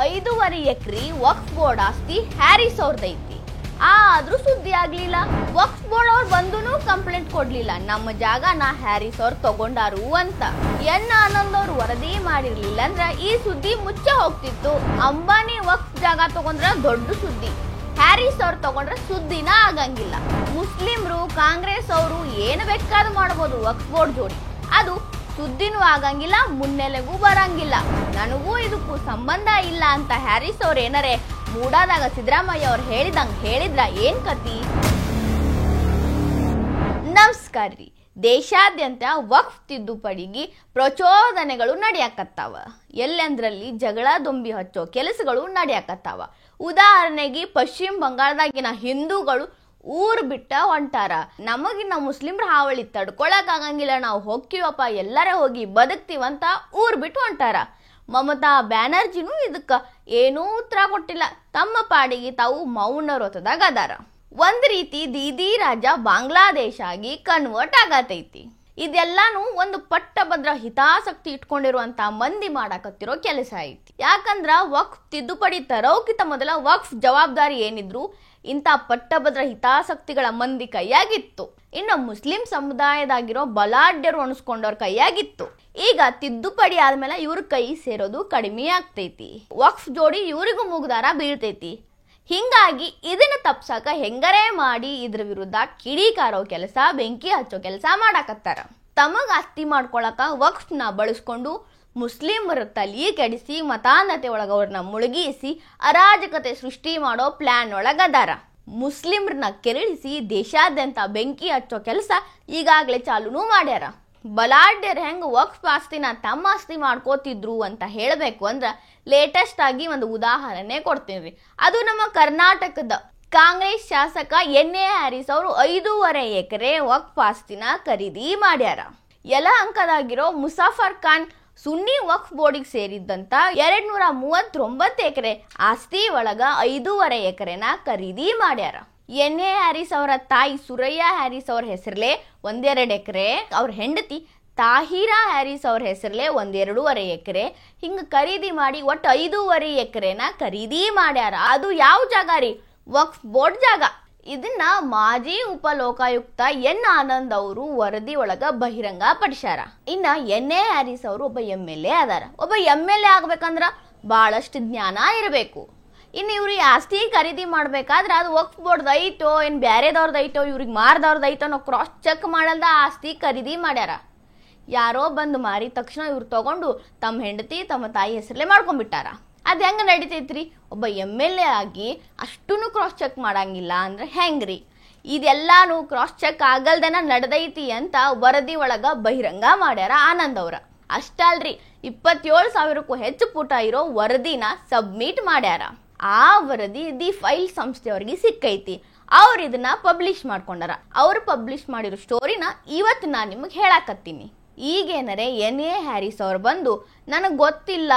5.5 ಎಕರೆ ವಕ್ಫ್ board ಆಸ್ತಿ Harris ಅವ್ರದೈತಿ. ಆದ್ರೂ ಸುದ್ದಿ ಆಗ್ಲಿಲ್ಲ. ವಕ್ಫ್ ಬೋರ್ಡ್ ಅವ್ರು ಬಂದೂನು ಕಂಪ್ಲೇಂಟ್ ಕೊಡ್ಲಿಲ್ಲ, ನಮ್ಮ ಜಾಗನ ಹ್ಯಾರಿಸ್ ಅವ್ರು ತಗೊಂಡಾರು ಅಂತ. ಎನ್ ಆನಂದ್ ಅವ್ರು ವರದಿ ಮಾಡಿರ್ಲಿಲ್ಲ ಅಂದ್ರ ಈ ಸುದ್ದಿ ಮುಚ್ಚ ಹೋಗ್ತಿತ್ತು. ಅಂಬಾನಿ ವಕ್ಫ್ ಜಾಗ ತಗೊಂಡ್ರ ದೊಡ್ಡ ಸುದ್ದಿ, ಹ್ಯಾರಿಸ್ ಅವ್ರು ತಗೊಂಡ್ರೆ ಸುದ್ದಿನ ಆಗಂಗಿಲ್ಲ. ಮುಸ್ಲಿಮ್ರು ಕಾಂಗ್ರೆಸ್ ಅವರು ಏನು ಬೇಕಾದ್ರೂ ಮಾಡಬಹುದು ವಕ್ಫ್ ಬೋರ್ಡ್ ಜೋಡಿ, ಅದು ಸುದ್ದಿನೂ ಆಗಂಗಿಲ್ಲ, ಮುನ್ನೆಲೆಗೂ ಬರಂಗಿಲ್ಲ. ನನಗೂ ಇದಕ್ಕೂ ಸಂಬಂಧ ಇಲ್ಲ ಅಂತ ಹ್ಯಾರಿಸ್ ಅವ್ರು ಏನಾರೆ ಮೂಡಾದಾಗ ಸಿದ್ದರಾಮಯ್ಯ ಅವ್ರು ಹೇಳಿದ್ರ ಏನ್ ಕತಿ? ನಮಸ್ಕಾರ ರೀ. ದೇಶಾದ್ಯಂತ ವಕ್ಫ್ ತಿದ್ದುಪಡಿಗೆ ಪ್ರಚೋದನೆಗಳು ನಡೆಯಕತ್ತಾವ. ಎಲ್ಲೆಂದ್ರಲ್ಲಿ ಜಗಳ ದೊಂಬಿ ಹಚ್ಚೋ ಕೆಲಸಗಳು ನಡೆಯಕತ್ತಾವ. ಉದಾಹರಣೆಗೆ ಪಶ್ಚಿಮ ಬಂಗಾಳದಾಗಿನ ಹಿಂದೂಗಳು ಊರ್ ಬಿಟ್ಟ ಹೊಂಟಾರ. ನಮಗಿನ್ನ ಮುಸ್ಲಿಮ್ರ ಹಾವಳಿ ತಡ್ಕೊಳಕ್ ಆಗಂಗಿಲ್ಲ, ನಾವು ಹೋಗ್ತೀವಪ್ಪ ಎಲ್ಲರೇ ಹೋಗಿ ಬದುಕ್ತಿವಂತ ಊರ್ ಬಿಟ್ಟು ಹೊಂಟಾರ. ಮಮತಾ ಬ್ಯಾನರ್ಜಿನೂ ಇದಕ್ಕ ಏನೂ ಉತ್ತರ ಕೊಟ್ಟಿಲ್ಲ, ತಮ್ಮ ಪಾಡಿಗೆ ತಾವು ಮೌನ ವ್ರತದಾಗ ಅದಾರ. ಒಂದ್ ರೀತಿ ದೀದಿ ರಾಜ ಬಾಂಗ್ಲಾದೇಶ ಆಗಿ ಕನ್ವರ್ಟ್ ಆಗತೈತಿ. ಇದೆಲ್ಲಾನು ಒಂದು ಪಟ್ಟಭದ್ರ ಹಿತಾಸಕ್ತಿ ಇಟ್ಕೊಂಡಿರುವಂತ ಮಂದಿ ಮಾಡಾಕತ್ತಿರೋ ಕೆಲಸ ಐತಿ. ಯಾಕಂದ್ರ ವಕ್ಫ್ ತಿದ್ದುಪಡಿ ತರೋಕಿತ ಮೊದಲ ವಕ್ಫ್ ಜವಾಬ್ದಾರಿ ಏನಿದ್ರು ಇಂಥ ಪಟ್ಟಭದ್ರ ಹಿತಾಸಕ್ತಿಗಳ ಮಂದಿ ಕೈಯಾಗಿತ್ತು. ಇನ್ನು ಮುಸ್ಲಿಂ ಸಮುದಾಯದಾಗಿರೋ ಬಲಾಢ್ಯರು ಅನಿಸ್ಕೊಂಡವ್ರ ಕೈಯಾಗಿತ್ತು. ಈಗ ತಿದ್ದುಪಡಿ ಆದ್ಮೇಲೆ ಇವ್ರ ಕೈ ಸೇರೋದು ಕಡಿಮೆ ಆಗ್ತೈತಿ. ವಕ್ಫ್ ಜೋಡಿ ಇವ್ರಿಗೂ ಮುಗ್ದಾರ ಬೀಳ್ತೈತಿ. ಹಿಂಗಾಗಿ ಇದನ್ನ ತಪ್ಸಕ ಹೆಂಗರೇ ಮಾಡಿ ಇದ್ರ ವಿರುದ್ಧ ಕಿಡಿಕಾರೋ ಕೆಲಸ, ಬೆಂಕಿ ಹಚ್ಚೋ ಕೆಲಸ ಮಾಡಾಕತ್ತಾರ. ತಮಗ ಆಸ್ತಿ ಮಾಡ್ಕೊಳಕ ವಕ್ಫ್ನ ಬಳಸ್ಕೊಂಡು ಮುಸ್ಲಿಮರ ತಲಿ ಕೆಡಿಸಿ ಮತಾಂಧತೆ ಒಳಗ ಅವ್ರನ್ನ ಮುಳುಗಿಸಿ ಅರಾಜಕತೆ ಸೃಷ್ಟಿ ಮಾಡೋ ಪ್ಲಾನ್ ಒಳಗದಾರ. ಮುಸ್ಲಿಮ್ರನ್ನ ಕೆರಳಿಸಿ ದೇಶಾದ್ಯಂತ ಬೆಂಕಿ ಹಚ್ಚೋ ಕೆಲಸ ಈಗಾಗಲೇ ಚಾಲೂನು ಮಾಡ್ಯಾರ. ಬಲಾಢ್ಯರು ಹೆಂಗ ವಕ್ಫ್ ಆಸ್ತಿನ ತಮ್ಮ ಆಸ್ತಿ ಮಾಡ್ಕೋತಿದ್ರು ಅಂತ ಹೇಳಬೇಕು ಅಂದ್ರ ಲೇಟೆಸ್ಟ್ ಆಗಿ ಒಂದು ಉದಾಹರಣೆ ಕೊಡ್ತೀನಿ. ಅದು ನಮ್ಮ ಕರ್ನಾಟಕದ ಕಾಂಗ್ರೆಸ್ ಶಾಸಕ ಎನ್ ಎ ಹ್ಯಾರಿಸ್ ಅವರು 5.5 ಎಕರೆ ವಕ್ಫ್ ಆಸ್ತಿನ ಖರೀದಿ ಮಾಡ್ಯಾರ. ಯಲಹಂಕದಾಗಿರೋ ಮುಸಾಫರ್ ಖಾನ್ ಸುನ್ನಿ ವಕ್ಫ್ ಬೋರ್ಡಿಗೆ ಸೇರಿದ್ದಂತ 239 ಎಕರೆ ಆಸ್ತಿ ಒಳಗ 5.5 ಎಕರೆನ ಖರೀದಿ ಮಾಡ್ಯಾರ. ಎನ್ ಎ ಹ್ಯಾರಿಸ್ ಅವರ ತಾಯಿ ಸುರಯ್ಯ ಹ್ಯಾರಿಸ್ ಅವ್ರ ಹೆಸರಲ್ಲೇ 1.2 ಎಕರೆ, ಅವ್ರ ಹೆಂಡತಿ ತಾಹಿರಾ ಹ್ಯಾರಿಸ್ ಅವ್ರ ಹೆಸರಲ್ಲೇ 1.5 ಎಕರೆ, ಹಿಂಗ ಖರೀದಿ ಮಾಡಿ ಒಟ್ಟು 5.5 ಎಕರೆನ ಖರೀದಿ ಮಾಡ್ಯಾರ. ಅದು ಯಾವ ಜಾಗ ರೀ? ವಕ್ಫ್ ಬೋರ್ಡ್ ಜಾಗ. ಇದನ್ನ ಮಾಜಿ ಉಪಲೋಕಾಯುಕ್ತ ಎನ್ ಆನಂದ್ ಅವರು ವರದಿ ಒಳಗ ಬಹಿರಂಗ ಪಡಿಸ್ಯಾರ. ಇನ್ನ ಎನ್ ಎ ಹ್ಯಾರಿಸ್ ಅವರು ಒಬ್ಬ MLA ಅದಾರ. ಒಬ್ಬ MLA ಆಗ್ಬೇಕಂದ್ರ ಬಹಳಷ್ಟು ಜ್ಞಾನ ಇರಬೇಕು. ಇನ್ನು ಇವ್ರಿಗೆ ಆಸ್ತಿ ಖರೀದಿ ಮಾಡ್ಬೇಕಾದ್ರೆ ಅದು ವಕ್ಫ್ ಬೋರ್ಡ್ ಐತೋ ಏನ್ ಬ್ಯಾರೆದವ್ರದ್ದು ಐತೋ ಇವ್ರಿಗೆ ಮಾರ್ದವ್ರದ್ದು ಐತೋ ನಾವು ಕ್ರಾಸ್ ಚೆಕ್ ಮಾಡಲ್ದ ಆಸ್ತಿ ಖರೀದಿ ಮಾಡ್ಯಾರ. ಯಾರೋ ಬಂದು ಮಾರಿದ ತಕ್ಷಣ ಇವ್ರು ತಗೊಂಡು ತಮ್ಮ ಹೆಂಡತಿ ತಮ್ಮ ತಾಯಿ ಹೆಸರಲ್ಲೇ ಮಾಡ್ಕೊಂಡ್ಬಿಟ್ಟಾರ. ಅದು ಹೆಂಗ ನಡೀತೈತ್ರಿ? ಒಬ್ಬ MLA ಆಗಿ ಅಷ್ಟೂ ಕ್ರಾಸ್ ಚೆಕ್ ಮಾಡಂಗಿಲ್ಲ ಅಂದ್ರೆ ಹೆಂಗ್ರಿ? ಇದೆಲ್ಲಾನು ಕ್ರಾಸ್ ಚೆಕ್ ಆಗಲ್ದನ ನಡೆದೈತಿ ಅಂತ ವರದಿ ಒಳಗ ಬಹಿರಂಗ ಮಾಡ್ಯಾರ ಆನಂದ್ ಅವ್ರ. ಅಷ್ಟಲ್ರಿ, 27,000ಕ್ಕೂ ಹೆಚ್ಚು ಪುಟ ಇರೋ ವರದಿನ ಸಬ್ಮಿಟ್ ಮಾಡ್ಯಾರ. ಆ ವರದಿ ದಿ ಫೈಲ್ ಸಂಸ್ಥೆಯವ್ರಿಗೆ ಸಿಕ್ಕೈತಿ. ಅವ್ರು ಇದನ್ನ ಪಬ್ಲಿಷ್ ಮಾಡ್ಕೊಂಡಾರ. ಅವ್ರು ಪಬ್ಲಿಷ್ ಮಾಡಿರೋ ಸ್ಟೋರಿನ ಇವತ್ತು ನಾನು ನಿಮಗೆ ಹೇಳಾಕತ್ತೀನಿ. ಈಗೇನರೆ ಎನ್ ಎ ಹ್ಯಾರಿಸ್ ಅವ್ರು ಬಂದು ನನಗೆ ಗೊತ್ತಿಲ್ಲ,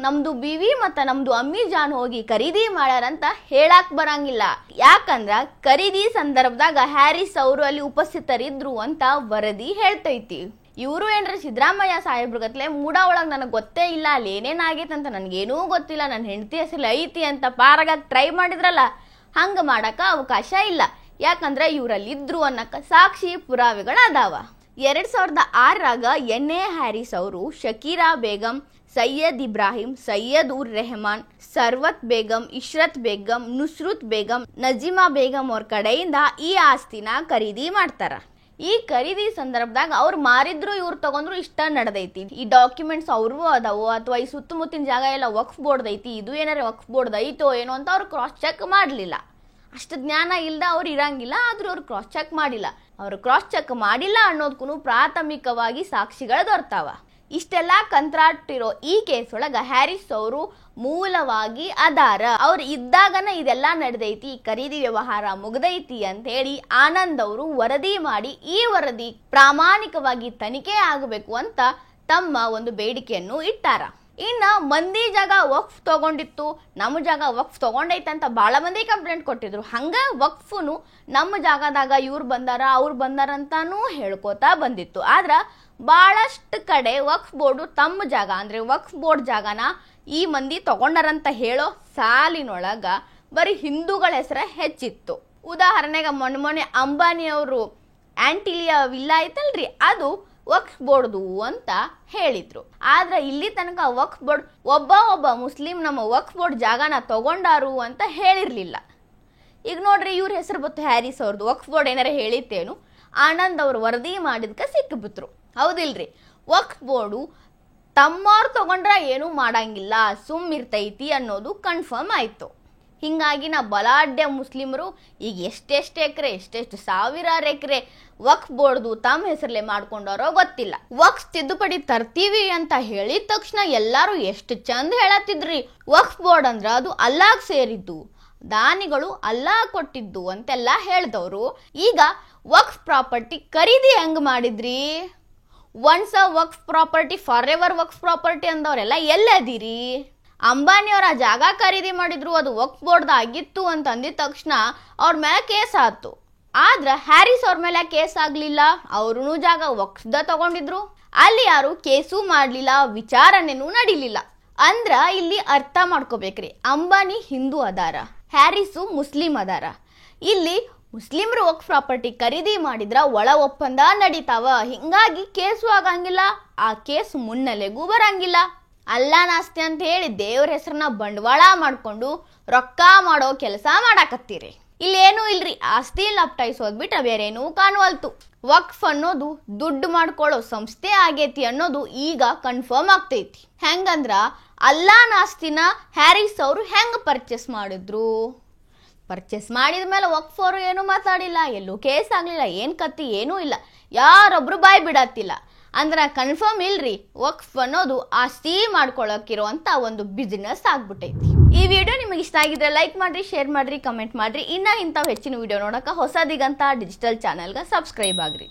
ನಮ್ದು ಬಿವಿ ಮತ್ತು ನಮ್ದು ಅಮ್ಮಿ ಜಾನ್ ಹೋಗಿ ಖರೀದಿ ಮಾಡ್ಯಾರಂತ ಹೇಳಕ್ ಬರಂಗಿಲ್ಲ. ಯಾಕಂದ್ರ ಖರೀದಿ ಸಂದರ್ಭದಾಗ ಹ್ಯಾರಿಸ್ ಅವರು ಅಲ್ಲಿ ಉಪಸ್ಥಿತರಿದ್ರು ಅಂತ ವರದಿ ಹೇಳ್ತೈತಿ. ಇವರು ಏನ್ರ ಸಿದ್ದರಾಮಯ್ಯ ಸಾಹೇಬ್ರ ಗತ್ಲೆ ಮೂಡ ಒಳಗೆ ನನಗೆ ಗೊತ್ತೇ ಇಲ್ಲ, ಅಲ್ಲಿ ಏನೇನಾಗೈತೆ ಅಂತ ನನಗೇನೂ ಗೊತ್ತಿಲ್ಲ, ನನ್ನ ಹೆಂಡತಿ ಹೆಸರು ಐತಿ ಅಂತ ಪಾರಾಗ ಟ್ರೈ ಮಾಡಿದ್ರಲ್ಲ, ಹಂಗೆ ಮಾಡಕ ಅವಕಾಶ ಇಲ್ಲ. ಯಾಕಂದ್ರೆ ಇವರಲ್ಲಿ ಇದ್ರು ಅನ್ನಕ ಸಾಕ್ಷಿ ಪುರಾವೆಗಳು ಅದಾವ. 2006ರಾಗ ಎನ್ ಎ ಹ್ಯಾರಿಸ್ ಅವರು ಶಕೀರಾ ಬೇಗಂ, ಸೈಯದ್ ಇಬ್ರಾಹಿಂ, ಸೈಯದ್ ಉರ್ ರೆಹಮಾನ್, ಸರ್ವತ್ ಬೇಗಂ, ಇಶ್ರತ್ ಬೇಗಂ, ನುಸ್ರುತ್ ಬೇಗಂ, ನಜೀಮಾ ಬೇಗಂ ಅವ್ರ ಕಡೆಯಿಂದ ಈ ಆಸ್ತಿನ ಖರೀದಿ ಮಾಡ್ತಾರ. ಈ ಖರೀದಿ ಸಂದರ್ಭದಾಗ ಅವ್ರು ಮಾರಿದ್ರು ಇವ್ರು ತಗೊಂಡ್ರು ಇಷ್ಟ ನಡೆದೈತಿ. ಈ ಡಾಕ್ಯುಮೆಂಟ್ಸ್ ಅವ್ರಿಗೂ ಅದಾವು ಅಥವಾ ಈ ಸುತ್ತಮುತ್ತಿನ ಜಾಗ ಎಲ್ಲ ವಕ್ಫ್ ಬೋರ್ಡ್ ಐತಿ, ಇದು ಏನಾರ ವಕ್ಫ್ ಬೋರ್ಡ್ ಐತೋ ಏನೋ ಅಂತ ಅವ್ರು ಕ್ರಾಸ್ ಚೆಕ್ ಮಾಡಲಿಲ್ಲ. ಅಷ್ಟು ಜ್ಞಾನ ಇಲ್ದ ಅವ್ರು ಇರಂಗಿಲ್ಲ, ಆದ್ರೂ ಅವ್ರು ಕ್ರಾಸ್ ಚೆಕ್ ಮಾಡಿಲ್ಲ. ಅವ್ರು ಕ್ರಾಸ್ ಚೆಕ್ ಮಾಡಿಲ್ಲ ಅನ್ನೋದಕ್ಕೂ ಪ್ರಾಥಮಿಕವಾಗಿ ಸಾಕ್ಷಿಗಳು ದೊರ್ತಾವ. ಇಷ್ಟೆಲ್ಲ ಕಂತ್ರಾಟ್ ಇರೋ ಈ ಕೇಸ್ ಒಳಗ ಹ್ಯಾರಿಸ್ ಅವರು ಮೂಲವಾಗಿ ಅದಾರ. ಅವ್ರು ಇದ್ದಾಗನ ಇದೆಲ್ಲ ನಡೆದೈತಿ, ಖರೀದಿ ವ್ಯವಹಾರ ಮುಗ್ದೈತಿ ಅಂತ ಹೇಳಿ ಆನಂದ್ ಅವರು ವರದಿ ಮಾಡಿ ಈ ವರದಿ ಪ್ರಾಮಾಣಿಕವಾಗಿ ತನಿಖೆ ಆಗಬೇಕು ಅಂತ ತಮ್ಮ ಒಂದು ಬೇಡಿಕೆಯನ್ನು ಇಟ್ಟಾರ. ಇನ್ನ ಮಂದಿ ಜಾಗ ವಕ್ಫ್ ತಗೊಂಡಿತ್ತು, ನಮ್ಮ ಜಾಗ ವಕ್ಫ್ ತಗೊಂಡೈತೆ ಅಂತ ಬಹಳ ಮಂದಿ ಕಂಪ್ಲೇಂಟ್ ಕೊಟ್ಟಿದ್ರು. ಹಂಗ ವಕ್ಫ್ನು ನಮ್ಮ ಜಾಗದಾಗ ಇವ್ರು ಬಂದಾರ ಅವ್ರು ಬಂದಾರ ಅಂತಾನೂ ಹೇಳ್ಕೋತಾ ಬಂದಿತ್ತು. ಆದ್ರ ಬಹಳಷ್ಟು ಕಡೆ ವಕ್ಫ್ ಬೋರ್ಡು ತಮ್ಮ ಜಾಗ ಅಂದ್ರೆ ವಕ್ಫ್ ಬೋರ್ಡ್ ಜಾಗನ ಈ ಮಂದಿ ತಗೊಂಡಾರಂತ ಹೇಳೋ ಸಾಲಿನೊಳಗ ಬರೀ ಹಿಂದೂಗಳ ಹೆಸರ ಹೆಚ್ಚಿತ್ತು. ಉದಾಹರಣೆಗೆ ಮೊನ್ನೆ ಅಂಬಾನಿ ಅವರು ಆಂಟಿಲಿಯಾ ವಿಲ್ಲಾ ಐತಲ್ರಿ, ಅದು ವಕ್ಫ್ ಬೋರ್ಡ್ದು ಅಂತ ಹೇಳಿದ್ರು. ಆದ್ರೆ ಇಲ್ಲಿ ತನಕ ವಕ್ಫ್ ಬೋರ್ಡ್ ಒಬ್ಬ ಮುಸ್ಲಿಂ ನಮ್ಮ ವಕ್ಫ್ ಬೋರ್ಡ್ ಜಾಗನ ತಗೊಂಡಾರು ಅಂತ ಹೇಳಿರ್ಲಿಲ್ಲ. ಈಗ ನೋಡ್ರಿ, ಇವ್ರ ಹೆಸರು ಬತ್ತು ಹ್ಯಾರಿಸ್ ಅವ್ರದ್ದು. ವಕ್ಫ್ ಬೋರ್ಡ್ ಏನಾರ ಹೇಳಿತ್ತೇನು? ಆನಂದ್ ಅವ್ರು ವರದಿ ಮಾಡಿದ್ಕ ಸಿಕ್ಕಿಬಿಟ್ರು. ಹೌದಿಲ್ರಿ? ವಕ್ಫ್ ಬೋರ್ಡು ತಮ್ಮವ್ರು ತಗೊಂಡ್ರ ಏನೂ ಮಾಡಂಗಿಲ್ಲ, ಸುಮ್ಮಿರ್ತೈತಿ ಅನ್ನೋದು ಕನ್ಫರ್ಮ್ ಆಯ್ತು. ಹಿಂಗಾಗಿ ಬಲಾಢ್ಯ ಮುಸ್ಲಿಮರು ಈಗ ಎಷ್ಟೆಷ್ಟು ಎಕರೆ, ಎಷ್ಟೆಷ್ಟು ಸಾವಿರಾರು ಎಕರೆ ವಕ್ಫ್ ಬೋರ್ಡ್ದು ತಮ್ಮ ಹೆಸರಲ್ಲೇ ಮಾಡ್ಕೊಂಡಾರೋ ಗೊತ್ತಿಲ್ಲ. ವಕ್ಫ್ ತಿದ್ದುಪಡಿ ತರ್ತೀವಿ ಅಂತ ಹೇಳಿದ ತಕ್ಷಣ ಎಲ್ಲಾರು ಎಷ್ಟು ಚಂದ ಹೇಳತ್ತಿದ್ರಿ, ವಕ್ಫ್ ಬೋರ್ಡ್ ಅಂದ್ರ ಅದು ಅಲ್ಲಾಗ್ ಸೇರಿದ್ದು, ದಾನಿಗಳು ಅಲ್ಲಾ ಕೊಟ್ಟಿದ್ದು ಅಂತೆಲ್ಲ ಹೇಳ್ದವ್ರು ಈಗ ವಕ್ಫ್ ಪ್ರಾಪರ್ಟಿ ಖರೀದಿ ಹೆಂಗ್ ಮಾಡಿದ್ರಿ? Once a Waqf property for ever Waqf property ಅಂದವ್ರೆಲ್ಲ ಎಲ್ಲದಿರಿ? ಅಂಬಾನಿಯವರ ಜಾಗ ಖರೀದಿ ಮಾಡಿದ್ರು, ಅದು ವಕ್ಫ್ ಬೋರ್ಡ್ ಆಗಿತ್ತು ಅಂತ ಅಂದಿದ ತಕ್ಷಣ ಅವ್ರ ಮೇಲೆ ಕೇಸ್ ಆಯ್ತು. ಆದ್ರೆ ಹ್ಯಾರಿಸ್ ಅವ್ರ ಮೇಲೆ ಕೇಸ್ ಆಗ್ಲಿಲ್ಲ, ಅವ್ರೂ ಜಾಗ ವಕ್ಫ್ದ ತಗೊಂಡಿದ್ರು. ಅಲ್ಲಿ ಯಾರು ಕೇಸು ಮಾಡ್ಲಿಲ್ಲ, ವಿಚಾರಣೆನೂ ನಡಿಲಿಲ್ಲ. ಅಂದ್ರ ಇಲ್ಲಿ ಅರ್ಥ ಮಾಡ್ಕೋಬೇಕ್ರಿ, ಅಂಬಾನಿ ಹಿಂದೂ ಅದಾರ, ಹ್ಯಾರಿಸು ಮುಸ್ಲಿಂ ಅದಾರ. ಇಲ್ಲಿ ಮುಸ್ಲಿಮರು ವಕ್ಫ್ ಪ್ರಾಪರ್ಟಿ ಖರೀದಿ ಮಾಡಿದ್ರ ಒಳ ಒಪ್ಪಂದ ನಡೀತಾವ. ಹಿಂಗಾಗಿ ಕೇಸು ಆಗಂಗಿಲ್ಲ, ಆ ಕೇಸ್ ಮುನ್ನೆಲೆಗೂ ಬರಂಗಿಲ್ಲ. ಅಲ್ಲಾನ ಆಸ್ತಿ ಅಂತ ಹೇಳಿ ದೇವ್ರ ಹೆಸರನ್ನ ಬಂಡವಾಳ ಮಾಡ್ಕೊಂಡು ರೊಕ್ಕ ಮಾಡೋ ಕೆಲಸ ಮಾಡಾಕತ್ತೀರಿ. ಇಲ್ಲೇನೂ ಇಲ್ರಿ, ಆಸ್ತಿ ಲಪ್ಟಾಯಿಸೋದ್ ಬಿಟ್ಟ ಬೇರೇನೂ ಕಾಣುವಲ್ತು. ವಕ್ಫ್ ಅನ್ನೋದು ದುಡ್ಡು ಮಾಡ್ಕೊಳ್ಳೋ ಸಂಸ್ಥೆ ಆಗೇತಿ ಅನ್ನೋದು ಈಗ ಕನ್ಫರ್ಮ್ ಆಗ್ತೈತಿ. ಹೆಂಗಂದ್ರ ಅಲ್ಲಾನ ಆಸ್ತಿನ ಹ್ಯಾರಿಸ್ ಅವರು ಹೆಂಗ್ ಪರ್ಚೇಸ್ ಮಾಡಿದ್ರು? ಪರ್ಚೇಸ್ ಮಾಡಿದ ಮೇಲೆ ವಕ್ಫ್ ಅವರು ಏನೂ ಮಾತಾಡಿಲ್ಲ, ಎಲ್ಲೂ ಕೇಸ್ ಆಗ್ಲಿಲ್ಲ, ಏನ್ ಕತ್ತಿ ಏನೂ ಇಲ್ಲ, ಯಾರೊಬ್ರು ಬಾಯ್ ಬಿಡತ್ತಿಲ್ಲ. ಅಂದ್ರೆ ಕನ್ಫರ್ಮ್ ಇಲ್ರಿ, ವಕ್ಫ್ ಅನ್ನೋದು ಆಸ್ತಿ ಮಾಡ್ಕೊಳಕಿರುವಂತ ಒಂದು ಬಿಸಿನೆಸ್ ಆಗ್ಬಿಟ್ಟೈತಿ. ಈ ವಿಡಿಯೋ ನಿಮಗೆ ಇಷ್ಟ ಆಗಿದ್ರೆ ಲೈಕ್ ಮಾಡ್ರಿ, ಶೇರ್ ಮಾಡ್ರಿ, ಕಮೆಂಟ್ ಮಾಡ್ರಿ. ಇಂಥವು ಹೆಚ್ಚಿನ ವಿಡಿಯೋ ನೋಡಕ ಹೊಸ ದಿಗಂತ ಡಿಜಿಟಲ್ ಚಾನೆಲ್ಗೆ ಸಬ್ಸ್ಕ್ರೈಬ್ ಆಗ್ರಿ.